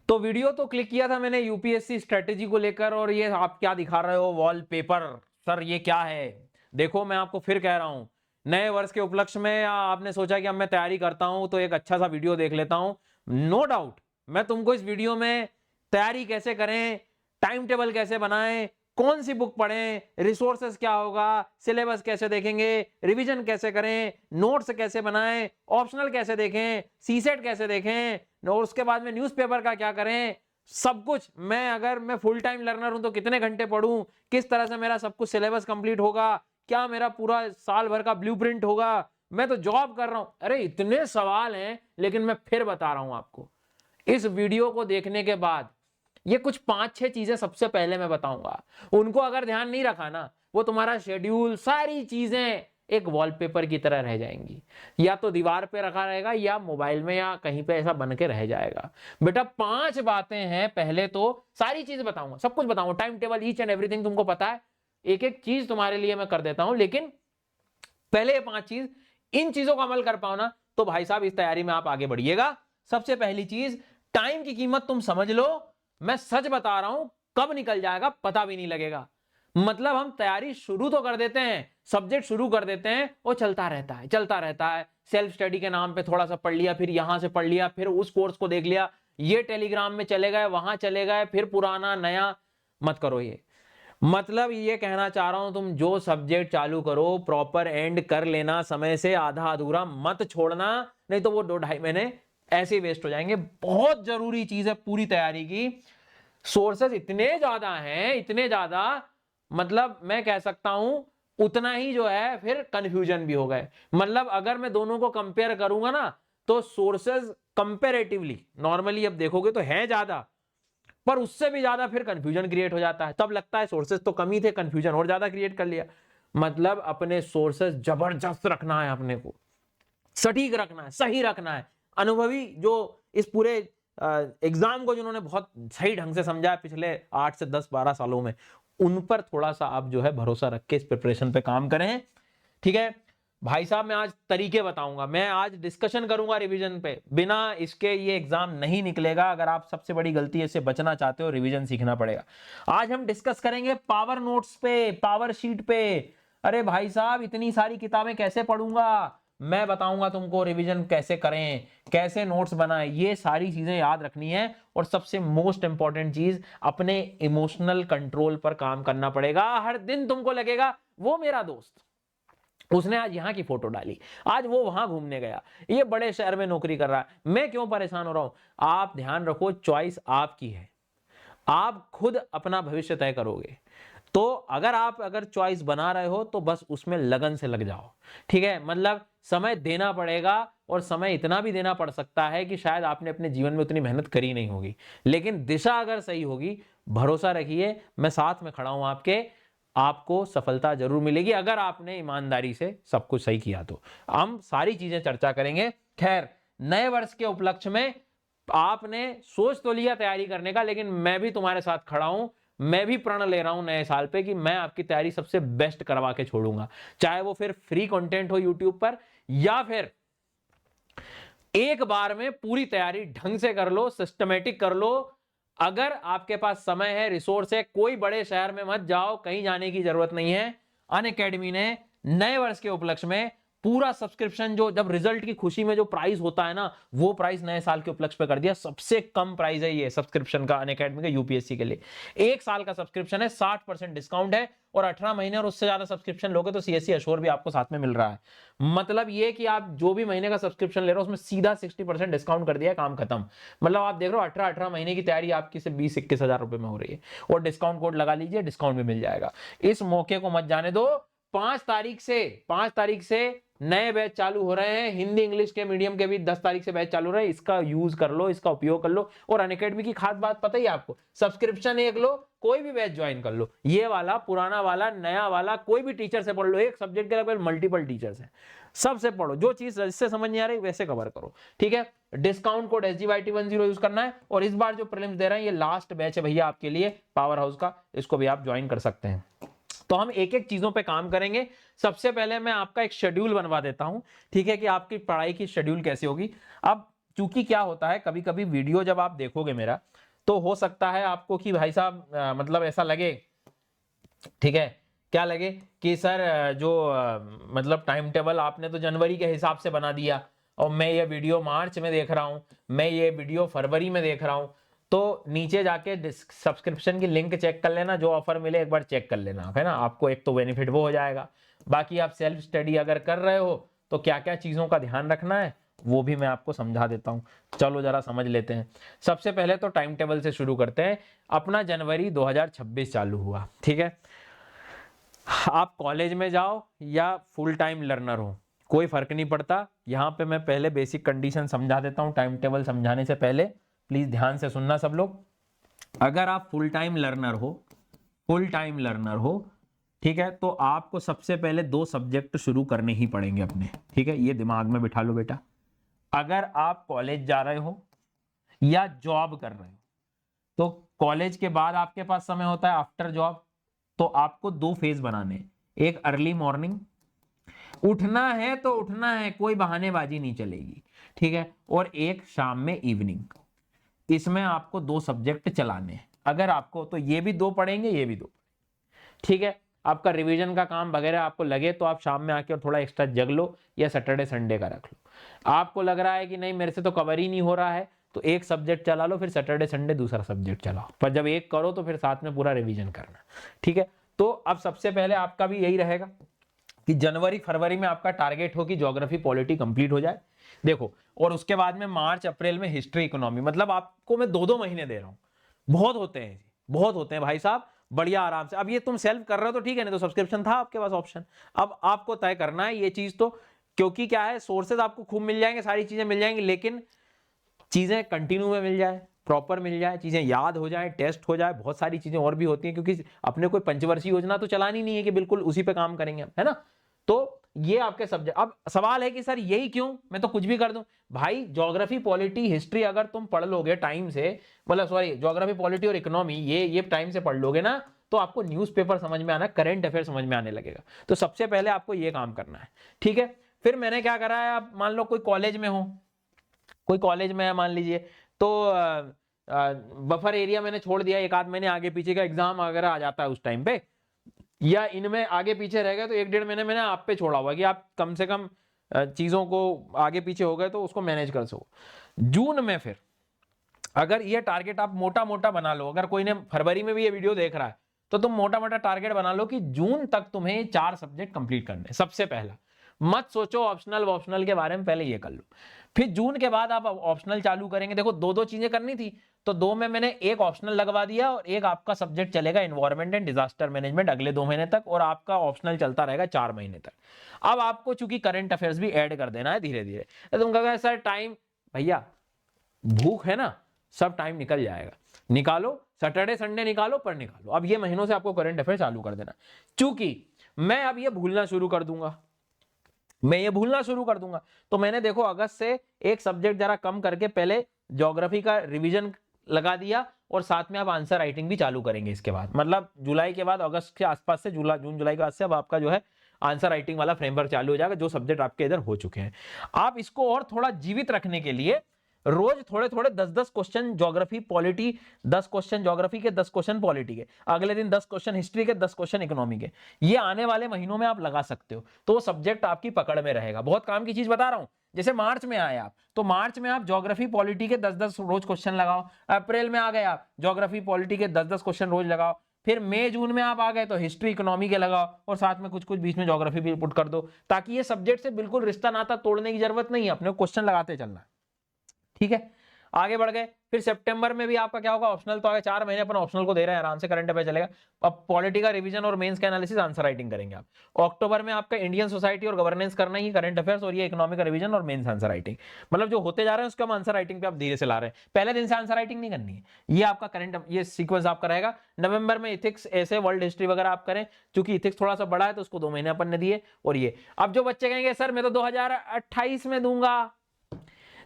तो वीडियो तो क्लिक किया था मैंने यूपीएससी स्ट्रेटेजी को लेकर, और ये आप क्या दिखा रहे हो वॉलपेपर सर, ये क्या है? देखो मैं आपको फिर कह रहा हूं, नए वर्ष के उपलक्ष्य में आपने सोचा कि अब मैं तैयारी करता हूं तो एक अच्छा सा वीडियो देख लेता हूं। नो डाउट मैं तुमको इस वीडियो में तैयारी कैसे करें, टाइम टेबल कैसे बनाएं, कौन सी बुक पढ़ें, रिसोर्सेस क्या होगा, सिलेबस कैसे देखेंगे, रिवीजन कैसे करें, नोट्स कैसे बनाएं, ऑप्शनल कैसे देखें, सीसेट कैसे देखें, और उसके बाद में न्यूज़पेपर का क्या करें, सब कुछ मैं, अगर मैं फुल टाइम लर्नर हूं तो कितने घंटे पढ़ूं, किस तरह से मेरा सब कुछ सिलेबस कंप्लीट होगा, क्या मेरा पूरा साल भर का ब्लूप्रिंट होगा, मैं तो जॉब कर रहा हूं। अरे इतने सवाल हैं, लेकिन मैं फिर बता रहा हूं आपको, इस वीडियो को देखने के बाद ये कुछ 5-6 चीजें सबसे पहले मैं बताऊंगा, उनको अगर ध्यान नहीं रखा ना, वो तुम्हारा शेड्यूल सारी चीजें एक वॉलपेपर की तरह रह जाएंगी, या तो दीवार पे रखा रहेगा या मोबाइल में या कहीं पे ऐसा बन के रह जाएगा। बेटा 5 बातें हैं, पहले तो सारी चीजें बताऊंगा, सब कुछ बताऊंगा, time table each and everything तुमको पता है, एक एक चीज तुम्हारे लिए मैं कर देता हूं, लेकिन पहले ये 5 चीज, इन चीजों का अमल कर पाओ ना तो भाई साहब इस तैयारी में आप आगे बढ़िएगा। सबसे पहली चीज, टाइम की कीमत तुम समझ लो, मैं सच बता रहा हूं, कब निकल जाएगा पता भी नहीं लगेगा। मतलब हम तैयारी शुरू तो कर देते हैं, सब्जेक्ट शुरू कर देते हैं, वो चलता रहता है चलता रहता है, सेल्फ स्टडी के नाम पे थोड़ा सा पढ़ लिया, फिर यहां से पढ़ लिया, फिर उस कोर्स को देख लिया, ये टेलीग्राम में चले गए, वहां चले गए, फिर पुराना नया। मत करो ये, मतलब ये कहना चाह रहा हूं, तुम जो सब्जेक्ट चालू करो प्रॉपर एंड कर लेना, समय से आधा अधूरा मत छोड़ना, नहीं तो वो 2-2.5 महीने ऐसे ही वेस्ट हो जाएंगे। बहुत जरूरी चीज है पूरी तैयारी की, सोर्सेस इतने ज्यादा हैं, इतने ज्यादा, मतलब मैं कह सकता हूं उतना ही जो है फिर कंफ्यूजन भी हो गए। मतलब अगर मैं दोनों को कंपेयर करूंगा ना, तो सोर्सेस कंपेरेटिवली नॉर्मली अब देखोगे तो है ज्यादा, पर उससे भी ज्यादा फिर कंफ्यूजन क्रिएट हो जाता है, तब लगता है सोर्सेस तो कम ही थे, कंफ्यूजन और ज्यादा क्रिएट कर लिया। मतलब अपने सोर्सेस जबरदस्त रखना है, अपने को सटीक रखना है, सही रखना है। अनुभवी जो इस पूरे एग्जाम को जिन्होंने बहुत सही ढंग से समझा है पिछले 8 से 10-12 सालों में, उन पर थोड़ा सा आप जो है भरोसा रख के इस प्रिपरेशन पे काम करें। ठीक है भाई साहब, मैं आज तरीके बताऊंगा, मैं आज डिस्कशन करूंगा रिवीजन पे, बिना इसके ये एग्जाम नहीं निकलेगा। अगर आप सबसे बड़ी गलती से बचना चाहते हो, रिवीजन सीखना पड़ेगा। आज हम डिस्कस करेंगे पावर नोट्स पे, पावर शीट पे। अरे भाई साहब इतनी सारी किताबें कैसे पढ़ूंगा, मैं बताऊंगा तुमको रिवीजन कैसे करें, कैसे नोट्स बनाएं, ये सारी चीजें याद रखनी है। और सबसे मोस्ट इंपॉर्टेंट चीज, अपने इमोशनल कंट्रोल पर काम करना पड़ेगा। हर दिन तुमको लगेगा वो मेरा दोस्त, उसने आज यहां की फोटो डाली, आज वो वहां घूमने गया, ये बड़े शहर में नौकरी कर रहा है, मैं क्यों परेशान हो रहा हूं। आप ध्यान रखो, चॉइस आपकी है, आप खुद अपना भविष्य तय करोगे। तो अगर चॉइस बना रहे हो तो बस उसमें लगन से लग जाओ। ठीक है, मतलब समय देना पड़ेगा, और समय इतना भी देना पड़ सकता है कि शायद आपने अपने जीवन में उतनी मेहनत करी नहीं होगी, लेकिन दिशा अगर सही होगी, भरोसा रखिए मैं साथ में खड़ा हूं आपके, आपको सफलता जरूर मिलेगी अगर आपने ईमानदारी से सब कुछ सही किया तो। हम सारी चीजें चर्चा करेंगे। खैर, नए वर्ष के उपलक्ष्य में आपने सोच तो लिया तैयारी करने का, लेकिन मैं भी तुम्हारे साथ खड़ा हूं, मैं भी प्रण ले रहा हूं नए साल पे कि मैं आपकी तैयारी सबसे बेस्ट करवा के छोड़ूंगा, चाहे वो फिर फ्री कंटेंट हो यूट्यूब पर, या फिर एक बार में पूरी तैयारी ढंग से कर लो, सिस्टमेटिक कर लो। अगर आपके पास समय है, रिसोर्स है, कोई बड़े शहर में मत जाओ, कहीं जाने की जरूरत नहीं है। अनअकैडमी ने नए वर्ष के उपलक्ष्य में पूरा सब्सक्रिप्शन, जो जब रिजल्ट की खुशी में जो प्राइस होता है ना, वो प्राइस नए साल के उपलक्ष्य पे कर दिया। सबसे कम प्राइस है ये सब्सक्रिप्शन का अनअकैडमी का यूपीएससी के लिए। 1 साल का सब्सक्रिप्शन है, 60% डिस्काउंट है, और 18 महीने और उससे ज्यादा सब्सक्रिप्शन लोगे तो सीएससी अश्योर भी आपको साथ में मिल रहा है। मतलब ये कि आप जो भी महीने का सब्सक्रिप्शन ले रहे हो उसमें सीधा 60% डिस्काउंट कर दिया, काम खत्म। मतलब आप देख रहे हो 18 महीने की तैयारी आपकी सिर्फ 20-21 हजार रुपए में हो रही है, और डिस्काउंट कोड लगा लीजिए, डिस्काउंट भी मिल जाएगा। इस मौके को मत जाने दो। 5 तारीख से नए बैच चालू हो रहे हैं, हिंदी इंग्लिश के मीडियम के भी 10 तारीख से बैच चालू रहे हैं। इसका यूज कर लो, इसका उपयोग कर लो। और अनअकैडमी की खास बात पता ही आपको, सब्सक्रिप्शन एक लो, कोई भी बैच ज्वाइन कर लो, ये वाला, पुराना वाला, नया वाला, कोई भी टीचर से पढ़ लो। एक सब्जेक्ट के लगभग मल्टीपल टीचर्स हैं, सबसे पढ़ो, जो चीज जिससे समझ नहीं आ रही वैसे कवर करो। ठीक है, डिस्काउंट कोड SGYT10 यूज करना है। और इस बार जो प्रीलिम्स दे रहे हैं, ये लास्ट बैच है भैया आपके लिए पावर हाउस का, इसको भी आप ज्वाइन कर सकते हैं। तो हम एक एक चीजों पे काम करेंगे। सबसे पहले मैं आपका एक शेड्यूल बनवा देता हूं, ठीक है, कि आपकी पढ़ाई की शेड्यूल कैसे होगी। अब चूंकि क्या होता है, कभी कभी वीडियो जब आप देखोगे मेरा, तो हो सकता है आपको कि भाई साहब मतलब ऐसा लगे, ठीक है, क्या लगे कि सर मतलब टाइम टेबल आपने तो जनवरी के हिसाब से बना दिया और मैं ये वीडियो मार्च में देख रहा हूं, मैं ये वीडियो फरवरी में देख रहा हूं। तो नीचे जाके सब्सक्रिप्शन की लिंक चेक कर लेना, जो ऑफर मिले एक बार चेक कर लेना, है ना, आपको एक तो बेनिफिट वो हो जाएगा। बाकी आप सेल्फ स्टडी अगर कर रहे हो तो क्या क्या चीजों का ध्यान रखना है वो भी मैं आपको समझा देता हूं। चलो जरा समझ लेते हैं। सबसे पहले तो टाइम टेबल से शुरू करते हैं। अपना जनवरी 2026 चालू हुआ, ठीक है। आप कॉलेज में जाओ या फुल टाइम लर्नर हो, कोई फर्क नहीं पड़ता। यहाँ पे मैं पहले बेसिक कंडीशन समझा देता हूँ टाइम टेबल समझाने से पहले, प्लीज ध्यान से सुनना सब लोग। अगर आप फुल टाइम लर्नर हो, ठीक है, तो आपको सबसे पहले 2 सब्जेक्ट शुरू करने ही पड़ेंगे अपने, ठीक है, ये दिमाग में बिठा लो बेटा। अगर आप कॉलेज जा रहे हो या जॉब कर रहे हो, तो कॉलेज के बाद आपके पास समय होता है आफ्टर जॉब, तो आपको 2 फेज बनाने हैं। एक अर्ली मॉर्निंग, उठना है तो उठना है, कोई बहानेबाजी नहीं चलेगी, ठीक है, और एक शाम में इवनिंग। इसमें आपको 2 सब्जेक्ट चलाने हैं। अगर आपको तो ये भी 2 पढ़ेंगे, ये भी 2, ठीक है। आपका रिवीजन का काम वगैरह आपको लगे तो आप शाम में आके और थोड़ा एक्स्ट्रा जग लो या सैटरडे संडे का रख लो। आपको लग रहा है कि नहीं मेरे से तो कवर ही नहीं हो रहा है, तो एक सब्जेक्ट चला लो, फिर सैटरडे संडे दूसरा सब्जेक्ट चलाओ, पर जब एक करो तो फिर साथ में पूरा रिवीजन करना, ठीक है। तो अब सबसे पहले आपका भी यही रहेगा कि जनवरी फरवरी में आपका टारगेट हो कि ज्योग्राफी पॉलिटी कंप्लीट हो जाए। देखो, और उसके बाद में मार्च अप्रैल में हिस्ट्री इकोनॉमी, मतलब आपको मैं 2-2 महीने दे रहा हूं। बहुत होते हैं भाई साहब, बढ़िया आराम से। अब ये तुम सेल्फ कर रहे हो तो ठीक है, नहीं तो सब्सक्रिप्शन था आपके पास ऑप्शन। अब आपको तय करना है ये चीज, तो क्योंकि क्या है, सोर्सेज आपको खूब मिल जाएंगे, सारी चीजें मिल जाएंगी, लेकिन चीजें कंटिन्यू में मिल जाए, प्रॉपर मिल जाए, चीजें याद हो जाए, टेस्ट हो जाए, बहुत सारी चीजें और भी होती हैं, क्योंकि अपने कोई पंचवर्षीय योजना तो चलानी नहीं है कि बिल्कुल उसी पे काम करेंगे, है ना। तो ये आपके सब्जेक्ट। अब सवाल है कि सर यही क्यों, मैं तो कुछ भी कर दूं। भाई ज्योग्राफी पॉलिटी हिस्ट्री अगर तुम पढ़ लोगे टाइम से, मतलब सॉरी ज्योग्राफी पॉलिटी और इकोनॉमी ये टाइम से पढ़ लोगे ना, तो आपको न्यूज़पेपर समझ में आना, करंट अफेयर समझ में आने लगेगा। तो सबसे पहले आपको ये काम करना है, ठीक है। फिर मैंने क्या करा है, आप मान लो कोई कॉलेज में है मान लीजिए, तो बफर एरिया मैंने छोड़ दिया, 1 आध महीने आगे पीछे का एग्जाम वगैरह आ जाता है उस टाइम पे, या इनमें आगे पीछे रह गए तो 1-1.5 महीने मैंने आप पे छोड़ा हुआ कि आप कम से कम चीजों को आगे पीछे हो गए तो उसको मैनेज कर सको। जून में फिर अगर ये टारगेट आप मोटा मोटा बना लो, अगर कोई ने फरवरी में भी ये वीडियो देख रहा है तो तुम मोटा मोटा टारगेट बना लो कि जून तक तुम्हें 4 सब्जेक्ट कंप्लीट करने। सबसे पहला मत सोचो ऑप्शनल के बारे में, पहले ये कर लो। फिर जून के बाद आप ऑप्शनल चालू करेंगे। देखो 2-2 चीजें करनी थी, तो 2 में मैंने एक ऑप्शनल लगवा दिया और एक आपका सब्जेक्ट चलेगा एनवायरमेंट एंड डिजास्टर मैनेजमेंट अगले 2 महीने तक, और आपका ऑप्शनल चलता रहेगा 4 महीने तक। अब आपको चूंकि करंट अफेयर्स भी ऐड कर देना है धीरे धीरे। तुम कहोगे सर टाइम, भैया भूख है ना, सब टाइम निकल जाएगा, निकालो, सैटरडे संडे निकालो, पर निकालो। अब ये महीनों से आपको करंट अफेयर चालू कर देना, चूंकि मैं अब ये भूलना शुरू कर दूंगा, तो मैंने देखो अगस्त से एक सब्जेक्ट जरा कम करके पहले ज्योग्राफी का रिवीजन लगा दिया, और साथ में आप आंसर राइटिंग भी चालू करेंगे इसके बाद, मतलब जुलाई के बाद, अगस्त के आसपास से जून जुलाई के बाद से अब आपका जो है आंसर राइटिंग वाला फ्रेमवर्क चालू हो जाएगा, जो सब्जेक्ट आपके इधर हो चुके हैं। आप इसको और थोड़ा जीवित रखने के लिए रोज थोड़े थोड़े 10-10 question geography polity, 10 question geography के, 10 क्वेश्चन पॉलिटी के, अगले दिन 10 क्वेश्चन हिस्ट्री के, 10 क्वेश्चन इकोनॉमी के, ये आने वाले महीनों में आप लगा सकते हो, तो वो सब्जेक्ट आपकी पकड़ में रहेगा। बहुत काम की चीज बता रहा हूं। जैसे मार्च में आए आप, तो मार्च में आप ज्योग्राफी पॉलिटी के 10-10 रोज क्वेश्चन लगाओ। अप्रैल में आ गए आप, ज्योग्राफी पॉलिटी के 10-10 क्वेश्चन रोज लगाओ। फिर मई जून में आप आ गए तो हिस्ट्री इकोनॉमी के लगाओ, और साथ में कुछ कुछ बीच में ज्योग्राफी भी पुट कर दो, ताकि ये सब्जेक्ट से बिल्कुल रिश्ता नाता तोड़ने की जरूरत नहीं है, अपने क्वेश्चन लगाते चलना, ठीक है। आगे बढ़ गए, फिर सितंबर में भी आपका क्या होगा, ऑप्शनल तो आगे 4 महीने अपन ऑप्शनल को दे रहे हैं, आराम से करंट अफेयर चलेगा। अब पॉलिटी का रिवीजन और मेंस का एनालिसिस, आंसर राइटिंग करेंगे आप। अक्टूबर में आपका इंडियन सोसाइटी और गवर्नेंस करना ही, करंट अफेयर्स और ये इकोनॉमिक का रिवीजन और मेंस आंसर राइटिंग, मतलब जो होते जा रहे हैं उसको हम आंसर राइटिंग पे आप धीरे से ला रहे हैं। पहले दिन से आंसर राइटिंग नहीं करनी है, ये आपका करंट, ये सीक्वेंस आपका रहेगा। नवंबर में इथिक्स, ऐसे वर्ल्ड हिस्ट्री वगैरह आप करें, क्योंकि इथिक्स थोड़ा सा बड़ा है तो उसको 2 महीने अपन ने दिए। और ये अब जो बच्चे कहेंगे सर मैं तो 2028 में दूंगा,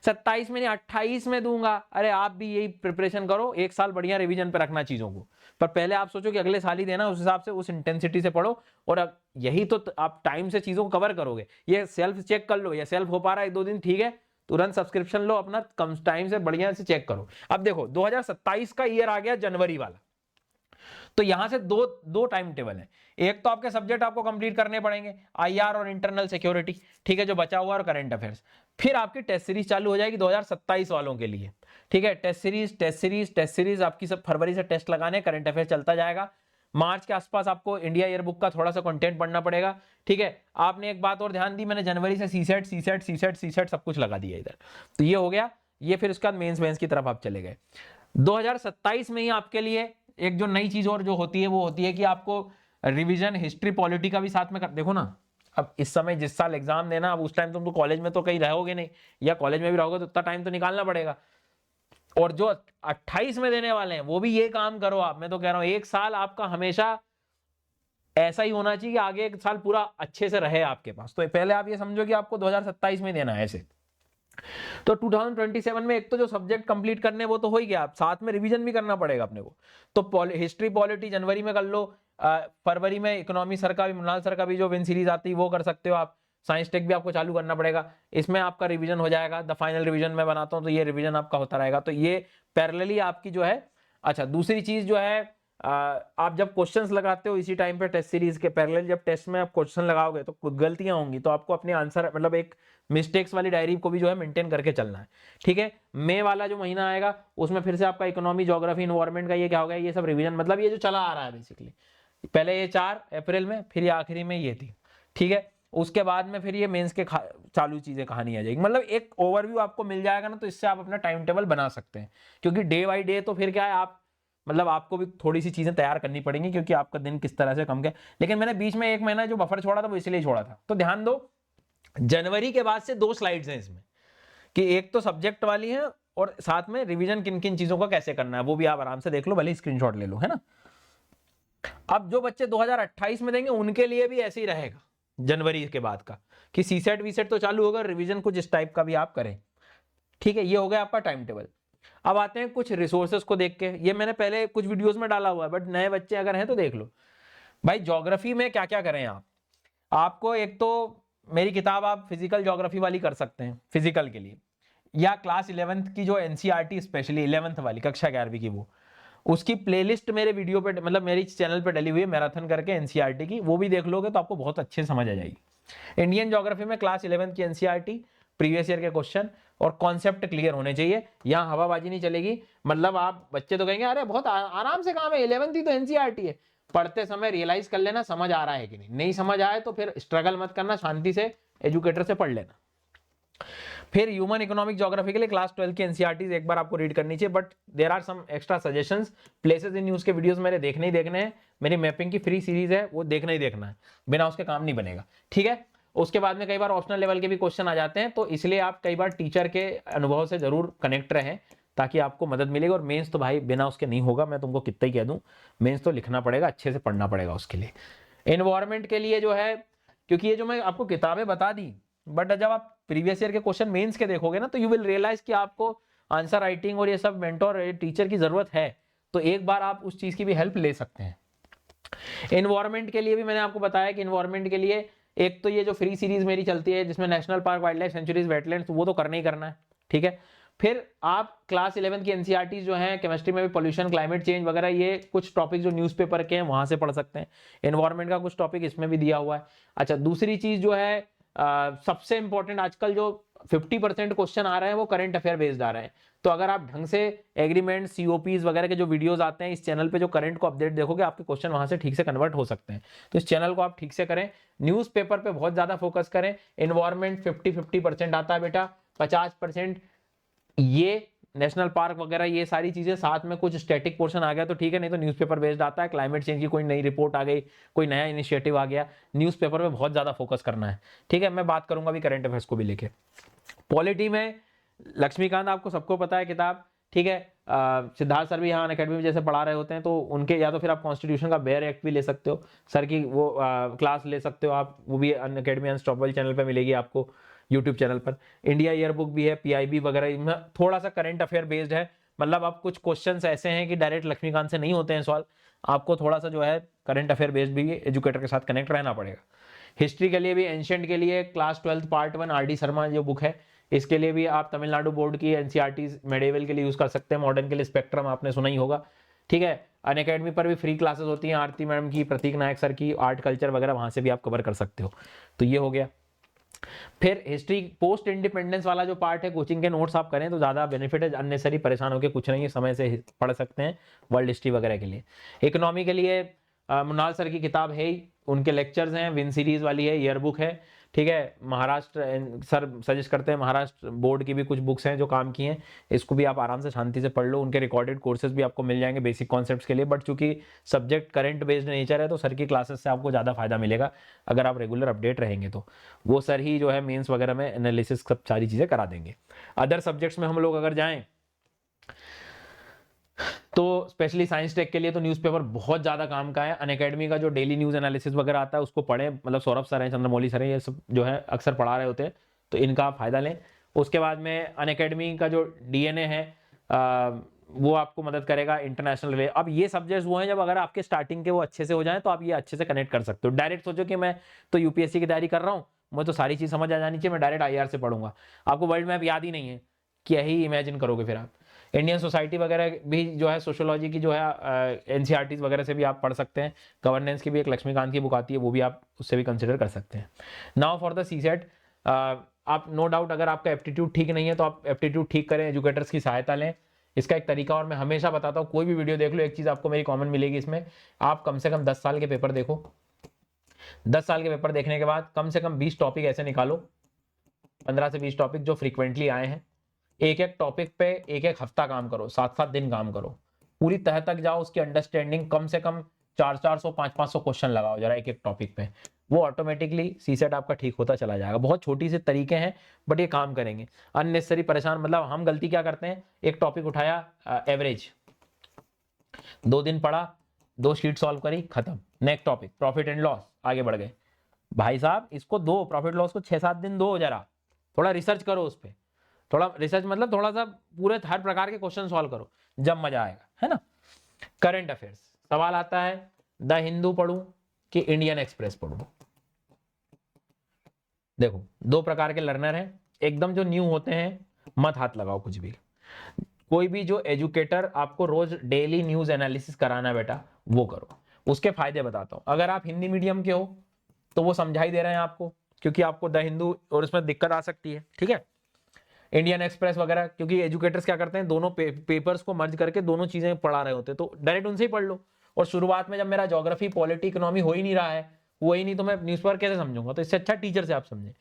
27 में नहीं 28 में दूंगा, अरे आप भी यही प्रिपरेशन करो, 1 साल बढ़िया रिवीजन पे रखना चीजों को, पर पहले आप सोचो कि अगले साल ही देना, उस हिसाब से उस इंटेंसिटी से पढ़ो, और यही तो आप टाइम से चीजों को कवर करोगे। ये सेल्फ चेक कर लो, ये सेल्फ हो पा रहा है 1-2 दिन, ठीक है, तुरंत सब्सक्रिप्शन लो अपना, कम टाइम से बढ़िया से चेक करो। अब देखो 2027 का ईयर आ गया, जनवरी वाला, तो यहां से दो टाइम टेबल है। एक तो आपके सब्जेक्ट आपको कंप्लीट करने पड़ेंगे, आईआर और इंटरनल सिक्योरिटी, ठीक है, जो बचा हुआ, और करंट अफेयर्स। फिर आपकी टेस्ट सीरीज चालू हो जाएगी 2027 वालों के लिए, ठीक है। टेस्ट सीरीज आपकी सब फरवरी से टेस्ट लगाने, करंट अफेयर चलता जाएगा। मार्च के आसपास आपको इंडिया ईयर बुक का थोड़ा सा कंटेंट पढ़ना पड़ेगा, ठीक है। आपने एक बात और ध्यान दी, मैंने जनवरी से सीसेट सब कुछ लगा दिया इधर, तो ये हो गया ये। फिर उसके बाद मेंस की तरफ आप चले गए। 2027 में ही आपके लिए एक जो नई चीज और जो होती है वो होती है कि आपको रिवीजन हिस्ट्री पॉलिटी का भी साथ में कर, देखो ना, अब इस समय जिस साल एग्जाम देना, अब उस टाइम तुम तो कॉलेज में तो कहीं रहोगे नहीं, या कॉलेज में भी रहोगे तो उतना टाइम तो निकालना पड़ेगा। और जो 28 में देने वाले हैं वो भी ये काम करो आप, मैं तो कह रहा हूं एक साल आपका हमेशा ऐसा ही होना चाहिए कि आगे एक साल पूरा अच्छे से रहे आपके पास। तो पहले आप ये समझो कि आपको 2027 में देना है ऐसे। तो 2027 में एक तो जो सब्जेक्ट कंप्लीट करने वो तो हो ही गया, साथ में रिवीजन भी करना पड़ेगा अपने को। तो हिस्ट्री पॉलिटी जनवरी में कर लो, फरवरी में इकोनॉमी सर का भी, मृणाल सर का भी जो विन सीरीज आती है वो कर सकते हो आप। साइंस टेक भी आपको चालू करना पड़ेगा, इसमें आपका रिवीजन हो जाएगा। द फाइनल रिवीजन मैं बनाता हूं तो ये रिवीजन आपका होता रहेगा, तो ये पैरेलली आपकी जो है। अच्छा, दूसरी चीज जो है, आप जब क्वेश्चंस लगाते हो इसी टाइम पे टेस्ट सीरीज के पैरेलल, जब टेस्ट में आप क्वेश्चन लगाओगे तो कुछ गलतियां होंगी, तो आपको अपने आंसर मतलब एक मिस्टेक्स वाली डायरी को भी जो है मेंटेन करके चलना है, ठीक है। मई वाला जो महीना आएगा उसमें फिर से आपका इकोनॉमी, ज्योग्राफी, एनवायरमेंट का ये क्या हो गया, ये सब रिवीजन, मतलब ये जो चला आ रहा है बेसिकली। पहले ये 4 अप्रैल में, फिर ये आखिरी में ये थी, ठीक है। उसके बाद में फिर ये मेंस के चालू चीजें कहानी आ जाएगी, मतलब एक ओवरव्यू आपको मिल जाएगा ना, तो इससे आप अपना टाइम टेबल बना सकते हैं। क्योंकि डे बाई डे तो फिर क्या है, आप मतलब आपको भी थोड़ी सी चीजें तैयार करनी पड़ेंगी, क्योंकि आपका दिन किस तरह से कम गया। लेकिन मैंने बीच में 1 महीना जो बफर छोड़ा था वो इसलिए छोड़ा था। तो ध्यान दो, जनवरी के बाद से 2 स्लाइड्स हैं इसमें, कि एक तो सब्जेक्ट वाली है और साथ में रिवीजन किन किन चीजों का कैसे करना है वो भी आप आराम से देख लो, भले स्क्रीनशॉट ले लो, है ना। अब जो बच्चे 2028 में देंगे उनके लिए भी ऐसे ही रहेगा जनवरी के बाद का, कि सीसेट वीसेट तो चालू होगा, रिवीजन कुछ इस टाइप का भी आप करें, ठीक है। ये हो गया आपका टाइम टेबल। अब आते हैं कुछ रिसोर्सेज को देख के, ये मैंने पहले कुछ वीडियोस में डाला हुआ है, बट नए बच्चे अगर हैं तो देख लो। भाई ज्योग्राफी में क्या क्या करें आप, आपको एक तो मेरी किताब आप फिजिकल ज्योग्राफी वाली कर सकते हैं फिजिकल के लिए, या क्लास 11th की जो एनसीईआरटी स्पेशली 11th वाली कक्षा 11वीं की, वो उसकी प्लेलिस्ट मेरे वीडियो पे मतलब मेरी चैनल पे डली हुई है, मैराथन करके एनसीईआरटी की, वो भी देख लोगे तो आपको बहुत अच्छे से समझ आ जाएगी। इंडियन ज्योग्राफी में क्लास 11th की एनसीईआरटी, प्रीवियस ईयर के क्वेश्चन और कॉन्सेप्ट क्लियर होने चाहिए, यहाँ हवाबाजी नहीं चलेगी। मतलब आप बच्चे तो कहेंगे अरे बहुत आराम से काम है, 11th ही तो एनसीईआरटी है। पढ़ते समय रियलाइज कर लेना समझ आ रहा है कि नहीं समझ आए तो फिर स्ट्रगल मत करना, शांति से एजुकेटर से पढ़ लेना। फिर ह्यूमन इकोनॉमिक ज्योग्राफी के लिए क्लास 12 की एनसीईआरटीज एक बार आपको रीड करनी चाहिए, but there are some extra suggestions. Places in news के वीडियोस मेरे देखने ही देखने हैं, मेरी मैपिंग की फ्री सीरीज है वो देखना ही देखना है, बिना उसके काम नहीं बनेगा, ठीक है। उसके बाद में कई बार ऑप्शनल लेवल के भी क्वेश्चन आ जाते हैं, तो इसलिए आप कई बार टीचर के अनुभव से जरूर कनेक्ट रहें ताकि आपको मदद मिलेगी। और मेंस तो भाई बिना उसके नहीं होगा, मैं तुमको कितना ही कह दूं, मेंस तो लिखना पड़ेगा, अच्छे से पढ़ना पड़ेगा उसके लिए। एनवायरमेंट के लिए जो है, क्योंकि ये जो मैं आपको किताबें बता दी, बट जब आप प्रीवियस ईयर के क्वेश्चन मेंस के देखोगे ना, तो यू विल रियलाइज कि आपको आंसर राइटिंग और ये सब मेंटोर टीचर की जरूरत है, तो एक बार आप उस चीज की भी हेल्प ले सकते हैं। एनवायरमेंट के लिए भी मैंने आपको बताया कि एनवायरमेंट के लिए एक तो ये जो फ्री सीरीज मेरी चलती है जिसमें national park, wild life sanctuaries, wetlands, वो तो करना ही करना है, ठीक है। फिर आप क्लास 11 की एनसीईआरटी जो है, केमिस्ट्री में भी पॉल्यूशन, क्लाइमेट चेंज वगैरह, ये कुछ टॉपिक जो न्यूज़पेपर के हैं वहां से पढ़ सकते हैं। एनवायरमेंट का कुछ टॉपिक इसमें भी दिया हुआ है। अच्छा, दूसरी चीज जो है सबसे इंपॉर्टेंट, आजकल जो 50% क्वेश्चन आ रहे हैं वो करंट अफेयर बेस्ड आ रहे हैं, तो अगर आप ढंग से एग्रीमेंट, सीओपीज वगैरह के जो वीडियोस आते हैं इस चैनल पे, जो करंट को अपडेट देखोगे, आपके क्वेश्चन वहां से ठीक से कन्वर्ट हो सकते हैं। तो इस चैनल को आप ठीक से करें, न्यूज़पेपर पे बहुत ज्यादा फोकस करें। एनवायरमेंट 50-50% आता है बेटा, 50% ये नेशनल पार्क वगैरह ये सारी चीजें, साथ में कुछ स्टैटिक पोर्शन आ गया तो ठीक है, नहीं तो न्यूज़पेपर बेस्ड आता है। क्लाइमेट चेंज की कोई नई रिपोर्ट आ गई, कोई नया इनिशिएटिव आ गया, न्यूज़पेपर पे बहुत ज्यादा फोकस करना है, ठीक है। मैं बात करूंगा अभी करंट अफेयर्स को भी लेके। पॉलिटी में लक्ष्मीकांत आपको सबको पता है किताब, ठीक है। सिद्धार्थ सर भी यहाँ अकेडमी में जैसे पढ़ा रहे होते हैं, तो उनके, या तो फिर आप कॉन्स्टिट्यूशन का बेयर एक्ट भी ले सकते हो, सर की वो क्लास ले सकते हो आप, वो भी अकेडमी अनस्टॉपेबल चैनल पे मिलेगी आपको, यूट्यूब चैनल पर। इंडिया ईयर बुक भी है, पीआईबी वगैरह, थोड़ा सा करंट अफेयर बेस्ड है, मतलब अब कुछ क्वेश्चंस ऐसे हैं कि डायरेक्ट लक्ष्मीकांत से नहीं होते हैं सवाल, आपको थोड़ा सा जो है करंट अफेयर बेस्ड भी एजुकेटर के साथ कनेक्ट रहना पड़ेगा। हिस्ट्री के लिए भी, एंशिएंट के लिए class 12 part 1 R D Sharma जो बुक है, इसके लिए भी आप तमिलनाडु बोर्ड की एनसीईआरटी मेडिवल के लिए यूज कर सकते हैं, मॉडर्न के लिए स्पेक्ट्रम आपने सुना ही होगा, ठीक है। अनअकैडमी पर भी फ्री क्लासेस होती हैं, आरती मैडम की, प्रतीक नायक सर की, आर्ट कल्चर वगैरह, वहां से भी आप कवर कर सकते हो। तो ये हो गया। फिर हिस्ट्री पोस्ट इंडिपेंडेंस वाला जो पार्ट है, कोचिंग के नोट्स आप करें तो ज्यादा बेनिफिट है, अननेसरी परेशान होकर कुछ नहीं है, समय से पढ़ सकते हैं वर्ल्ड हिस्ट्री वगैरह के लिए। इकोनॉमी के लिए मुनाल सर की किताब है ही, उनके लेक्चर्स हैं, विन सीरीज वाली है, ईयर बुक है, ठीक है। महाराष्ट्र सर सजेस्ट करते हैं, महाराष्ट्र बोर्ड की भी कुछ बुक्स हैं जो काम की हैं, इसको भी आप आराम से शांति से पढ़ लो। उनके रिकॉर्डेड कोर्सेज भी आपको मिल जाएंगे बेसिक कॉन्सेप्ट्स के लिए, बट चूंकि सब्जेक्ट करंट बेस्ड नेचर है तो सर की क्लासेस से आपको ज़्यादा फायदा मिलेगा अगर आप रेगुलर अपडेट रहेंगे तो। वो सर ही जो है मेंस वगैरह में एनालिसिस सब सारी चीज़ें करा देंगे। अदर सब्जेक्ट्स में हम लोग अगर जाएँ तो स्पेशली साइंस टेक के लिए तो न्यूज़पेपर बहुत ज़्यादा काम का है। अनअकैडमी का जो डेली न्यूज़ एनालिसिस वगैरह आता है उसको पढ़ें, मतलब सौरभ सर हैं, चंद्रमौली सर हैं, ये सब जो है अक्सर पढ़ा रहे होते हैं, तो इनका आप फायदा लें। उसके बाद में अनअकैडमी का जो डीएनए है वो आपको मदद करेगा इंटरनेशनल वे। अब ये सब्जेक्ट्स वो हैं जब अगर आपके स्टार्टिंग के वो अच्छे से हो जाएं तो आप ये अच्छे से कनेक्ट कर सकते हो। डायरेक्ट सोचो कि मैं तो यूपीएससी की तैयारी कर रहा हूँ, मुझे तो सारी चीज़ समझ आ जानी चाहिए, मैं डायरेक्ट आईआर से पढ़ूंगा, आपको वर्ल्ड मैप याद ही नहीं है, क्या ही इमेजिन करोगे फिर आप। इंडियन सोसाइटी वगैरह भी जो है, सोशियोलॉजी की जो है एनसीईआरटी वगैरह से भी आप पढ़ सकते हैं। गवर्नेंस की भी एक लक्ष्मीकांत की बुक आती है, वो भी आप उससे भी कंसिडर कर सकते हैं। नाउ फॉर द सीसेट, आप नो डाउट अगर आपका एप्टीट्यूड ठीक नहीं है तो आप एप्टीट्यूड ठीक करें, एजुकेटर्स की सहायता लें। इसका एक तरीका और मैं हमेशा बताता हूँ, कोई भी वीडियो देख लो, एक चीज़ आपको मेरी कॉमन मिलेगी इसमें, आप कम से कम 10 साल के पेपर देखो। 10 साल के पेपर देखने के बाद कम से कम 20 टॉपिक ऐसे निकालो, 15 से 20 टॉपिक जो फ्रीक्वेंटली आए हैं। एक एक टॉपिक पे एक एक हफ्ता काम करो, 7-7 दिन काम करो, पूरी तह तक जाओ, उसकी अंडरस्टैंडिंग, कम से कम 400-400 500-500 क्वेश्चन लगाओ जरा एक एक टॉपिक पे, वो ऑटोमेटिकली सीसेट आपका ठीक होता चला जाएगा। बहुत छोटी से तरीके हैं बट ये काम करेंगे। अननेसेसरी परेशान, मतलब हम गलती क्या करते हैं, एक टॉपिक उठाया एवरेज, 2 दिन पढ़ा, 2 शीट सॉल्व करी, खत्म। Next topic profit and loss, आगे बढ़ गए। भाई साहब इसको दो, प्रॉफिट लॉस को 6-7 दिन दो, जरा थोड़ा रिसर्च करो उस पर, थोड़ा रिसर्च मतलब थोड़ा सा पूरे हर प्रकार के क्वेश्चन सॉल्व करो, जब मजा आएगा, है ना। करंट अफेयर्स, सवाल आता है द हिंदू पढ़ूं कि इंडियन एक्सप्रेस पढ़ूं। देखो 2 प्रकार के लर्नर हैं, एकदम जो न्यू होते हैं मत हाथ लगाओ कुछ भी। कोई भी जो एजुकेटर आपको रोज डेली न्यूज एनालिसिस कराना बेटा वो करो, उसके फायदे बताता हूं। अगर आप हिंदी मीडियम के हो तो वो समझाई दे रहे हैं आपको, क्योंकि आपको द हिंदू और इसमें दिक्कत आ सकती है, ठीक है। इंडियन एक्सप्रेस वगैरह, क्योंकि एजुकेटर्स क्या करते हैं, दोनों पेपर्स को मर्ज करके दोनों चीजें पढ़ा रहे होते हैं, तो डायरेक्ट उनसे ही पढ़ लो। और शुरुआत में जब मेरा ज्योग्राफी पॉलिटी इकोनॉमी हो ही नहीं रहा है, हुआ ही नहीं, तो मैं न्यूज़पेपर कैसे समझूंगा। तो इससे अच्छा टीचर से आप समझें,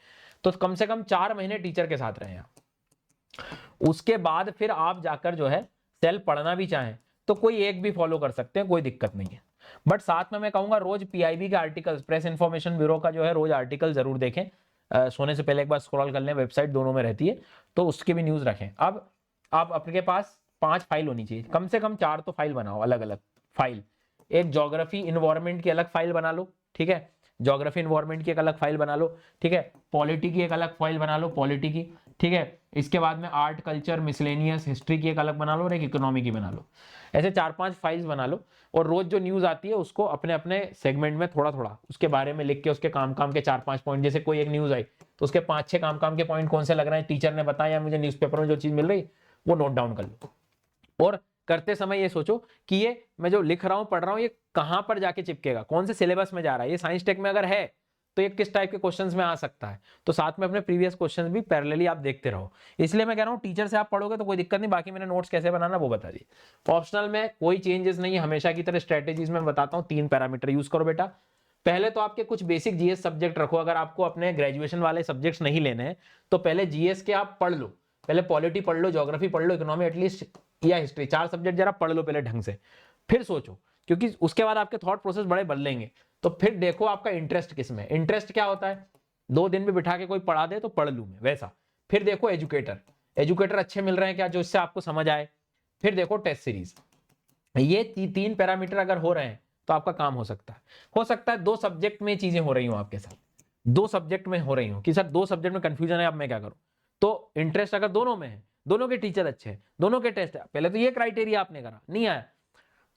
तो कम से कम 4 महीने टीचर के साथ रहे आप। उसके बाद फिर आप जाकर जो है सेल्फ पढ़ना भी चाहें तो कोई एक भी फॉलो कर सकते हैं, कोई दिक्कत नहीं है। बट साथ में मैं कहूंगा रोज पीआईबी के आर्टिकल्स, प्रेस इंफॉर्मेशन ब्यूरो का जो है रोज आर्टिकल जरूर देखें। सोने से पहले एक बार स्क्रॉल कर लें, वेबसाइट दोनों में रहती है, तो उसकी भी न्यूज रखें। अब आप अपने पास 5 फाइल होनी चाहिए, कम से कम 4 तो फाइल बनाओ, अलग अलग फाइल। एक ज्योग्राफी इन्वायरमेंट की अलग फाइल बना लो, ठीक है, ज्योग्राफी इन्वायरमेंट की एक अलग फाइल बना लो, ठीक है। पॉलिटी की एक अलग फाइल बना लो, पॉलिटी की, ठीक है। इसके बाद में आर्ट कल्चर मिसलेनियस हिस्ट्री की एक अलग बना लो और एक इकोनॉमी की बना लो। ऐसे 4-5 फाइल्स बना लो और रोज जो न्यूज आती है उसको अपने अपने सेगमेंट में थोड़ा थोड़ा उसके बारे में लिख के, उसके काम काम के 4-5 पॉइंट, जैसे कोई एक न्यूज आई तो उसके 5-6 काम काम के पॉइंट कौन से लग रहे हैं, टीचर ने बताया या मुझे न्यूज़पेपर में जो चीज मिल रही वो नोट डाउन कर लो। और करते समय ये सोचो कि ये मैं जो लिख रहा हूं पढ़ रहा हूं ये कहां पर जाके चिपकेगा, कौन से सिलेबस में जा रहा है, ये साइंस टेक में अगर है तो ये किस टाइप के क्वेश्चंस में आ सकता है। तो साथ में अपने प्रीवियस क्वेश्चंस भी पैरेलली आप देखते रहो। इसलिए मैं कह रहा हूं टीचर से आप पढ़ोगे तो कोई दिक्कत नहीं, बाकी मैंने नोट्स कैसे बनाना वो बता दी। ऑप्शनल में कोई चेंजेस नहीं है, हमेशा की तरह स्ट्रेटेजीज में बताता हूं, 3 पैरामीटर यूज करो बेटा। पहले तो आपके कुछ बेसिक जीएस सब्जेक्ट रखो, अगर आपको अपने ग्रेजुएशन वाले सब्जेक्ट्स नहीं लेने हैं तो पहले जीएस के आप पढ़ लो, पहले पॉलिटी पढ़ लो, ज्योग्राफी पढ़ लो, इकोनॉमी एटलीस्ट या हिस्ट्री, 4 सब्जेक्ट जरा पढ़ लो पहले ढंग से, फिर सोचो, क्योंकि उसके बाद आपके थॉट प्रोसेस बड़े बदलेंगे। तो फिर देखो आपका इंटरेस्ट किस में, इंटरेस्ट क्या होता है, 2 दिन में बिठा के कोई पढ़ा दे तो पढ़ लूं मैं वैसा। फिर देखो एजुकेटर अच्छे मिल रहे हैं क्या जो इससे आपको समझ आए। फिर देखो टेस्ट सीरीज, ये 3 पैरामीटर अगर हो रहे हैं तो आपका काम हो सकता है 2 सब्जेक्ट में चीजें हो रही हो आपके साथ, 2 सब्जेक्ट में हो रही हो कि सर 2 सब्जेक्ट में कंफ्यूजन है, अब मैं क्या करूं। तो इंटरेस्ट अगर दोनों में है, दोनों के टीचर अच्छे हैं, दोनों के टेस्ट है, पहले तो ये क्राइटेरिया आपने करा नहीं आया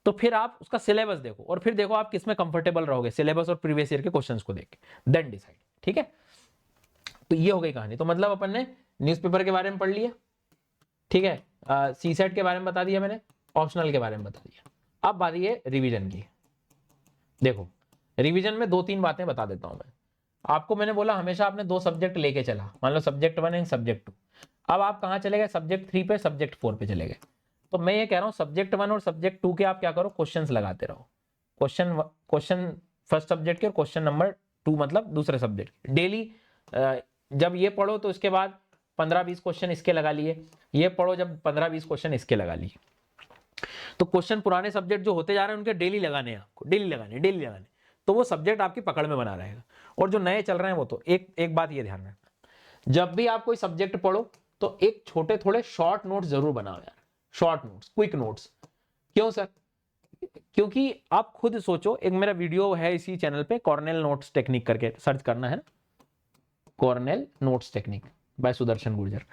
तो फिर आप उसका सिलेबस देखो और फिर देखो आप किसमें कंफर्टेबल रहोगे, सिलेबस और प्रीवियस ईयर के क्वेश्चंस को देख के देन डिसाइड, ठीक है। तो ये हो गई कहानी। तो मतलब अपन ने न्यूज़पेपर के बारे में पढ़ लिया, ठीक है, सीसेट के बारे में बता दिया मैंने, ऑप्शनल के बारे में बता दिया। अब बात ये रिवीजन की। देखो रिवीजन में 2-3 बातें बता देता हूं मैं आपको। मैंने बोला हमेशा आपने 2 सब्जेक्ट लेके चला, मान लो सब्जेक्ट 1 एंड सब्जेक्ट 2। अब आप कहां चले गए, सब्जेक्ट 3 पे, सब्जेक्ट 4 पे चले गए। तो मैं ये कह रहा हूं सब्जेक्ट 1 और सब्जेक्ट 2 के आप क्या करो, क्वेश्चंस लगाते रहो। क्वेश्चन फर्स्ट सब्जेक्ट के और क्वेश्चन नंबर 2 मतलब दूसरे सब्जेक्ट डेली। जब ये पढ़ो तो इसके बाद 15-20 क्वेश्चन इसके लगा लिए, ये पढ़ो जब 15-20 क्वेश्चन इसके लगा लिए। तो क्वेश्चन पुराने सब्जेक्ट जो होते जा रहे हैं उनके डेली लगाने हैं आपको, डेली लगाने, तो वो सब्जेक्ट आपकी पकड़ में बना रहेगा। और जो नए चल रहे हैं वो तो एक बात ये ध्यान रखना, जब भी आप कोई सब्जेक्ट पढ़ो तो एक छोटे थोड़े शॉर्ट नोट्स जरूर बनाओ यार, शॉर्ट नोट्स, क्विक नोट्स। क्यों सर? क्योंकि आप खुद सोचो, एक मेरा वीडियो है इसी चैनल पे, कॉर्नेल नोट्स टेक्निक करके सर्च करना है ना, Cornell notes technique by Sudarshan Gurjar,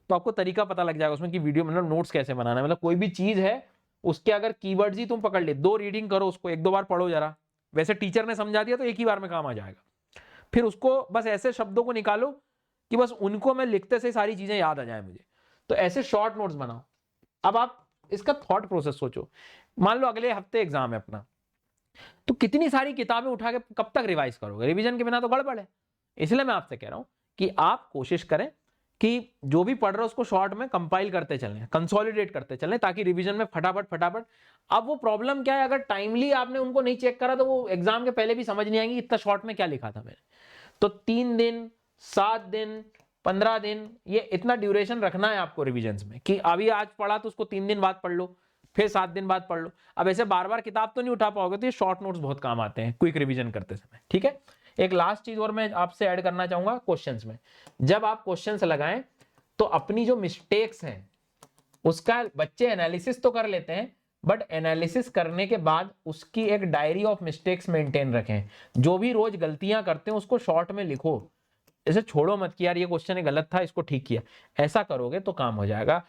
तो आपको तरीका पता लग जाएगा उसमें कि वीडियो मतलब नोट्स कैसे बनाना है। मतलब कोई भी चीज है उसके अगर कीवर्ड्स ही तुम पकड़ ले, 2 रीडिंग करो उसको, 1-2 बार पढ़ो जरा, वैसे टीचर ने समझा दिया तो एक ही बार में काम आ जाएगा। फिर उसको बस ऐसे शब्दों को निकालो कि बस उनको मैं लिखते से सारी चीजें याद आ जाए मुझे, तो ऐसे शॉर्ट नोट्स बनाओ। अब आप इसका थॉट प्रोसेस सोचो, मान लो अगले हफ्ते एग्जाम है अपना, तो कितनी सारी किताबें उठा के कब तक रिवाइज करोगे? रिवीजन के बिना तो गड़बड़ है। इसलिए मैं आपसे कह रहा हूं कि आप कोशिश करें कि जो भी पढ़ रहे हो उसको शॉर्ट में कंपाइल करते चलें, कंसोलिडेट करते चलें, ताकि रिवीजन में फटाफट। अब वो प्रॉब्लम क्या है, अगर टाइमली आपने उनको नहीं चेक करा तो वो एग्जाम के पहले भी समझ नहीं आएंगी इतना शॉर्ट में क्या लिखा था मैंने। तो 3 दिन, 7 दिन, 15 दिन, ये इतना ड्यूरेशन रखना है आपको रिविजन्स में, कि अभी आज पढ़ा तो उसको 3 दिन बाद पढ़ लो, फिर 7 दिन बाद पढ़ लो। अब ऐसे बार बार किताब तो नहीं उठा पाओगे, तो ये शॉर्ट नोट्स बहुत काम आते हैं क्विक रिवीजन करते समय, ठीक है। एक लास्ट चीज और मैं आपसे ऐड करना चाहूंगा, क्वेश्चंस में जब आप क्वेश्चंस लगाएं तो अपनी जो मिस्टेक्स हैं उसका बच्चे एनालिसिस तो कर लेते हैं, बट एनालिसिस करने के बाद उसकी एक डायरी ऑफ मिस्टेक्स मेंटेन रखें। जो भी रोज गलतियां करते हैं उसको शॉर्ट में लिखो, इसे छोड़ो मत कि यार ये क्वेश्चन है गलत था, इसको ठीक किया। ऐसा करोगे तो काम हो जाएगा।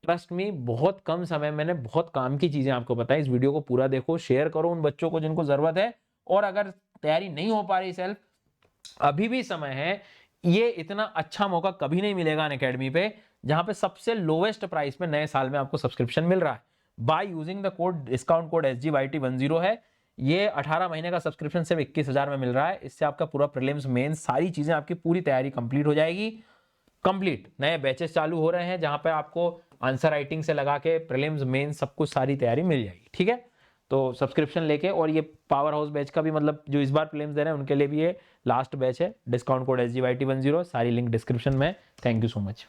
ट्रस्ट मी, बहुत कम समय मैंने बहुत काम की चीजें आपको बताई। इस वीडियो को पूरा देखो, शेयर करो उन बच्चों को जिनको जरूरत है, और अगर तैयारी नहीं हो पा रही सेल्फ, अभी भी समय है। ये इतना अच्छा मौका कभी नहीं मिलेगा अनअकैडमी पे, जहां पे सबसे लोवेस्ट प्राइस में नए साल में आपको सब्सक्रिप्शन मिल रहा है by using the code, discount code SGYT10 है। ये 18 महीने का सब्सक्रिप्शन सिर्फ 21,000 में मिल रहा है। इससे आपका पूरा प्रीलिम्स मेंस सारी चीजें, आपकी पूरी तैयारी कंप्लीट हो जाएगी। कंप्लीट नए बैचेस चालू हो रहे हैं जहां पे आपको आंसर राइटिंग से लगा के प्रीलिम्स मेंस सब कुछ सारी तैयारी मिल जाएगी, ठीक है। तो सब्सक्रिप्शन लेके, और ये पावर हाउस बैच का भी मतलब जो इस बार प्रीलिम्स दे रहे हैं उनके लिए भी ये लास्ट बैच है। डिस्काउंट कोड SGYT10, सारी लिंक डिस्क्रिप्शन में। Thank you so much.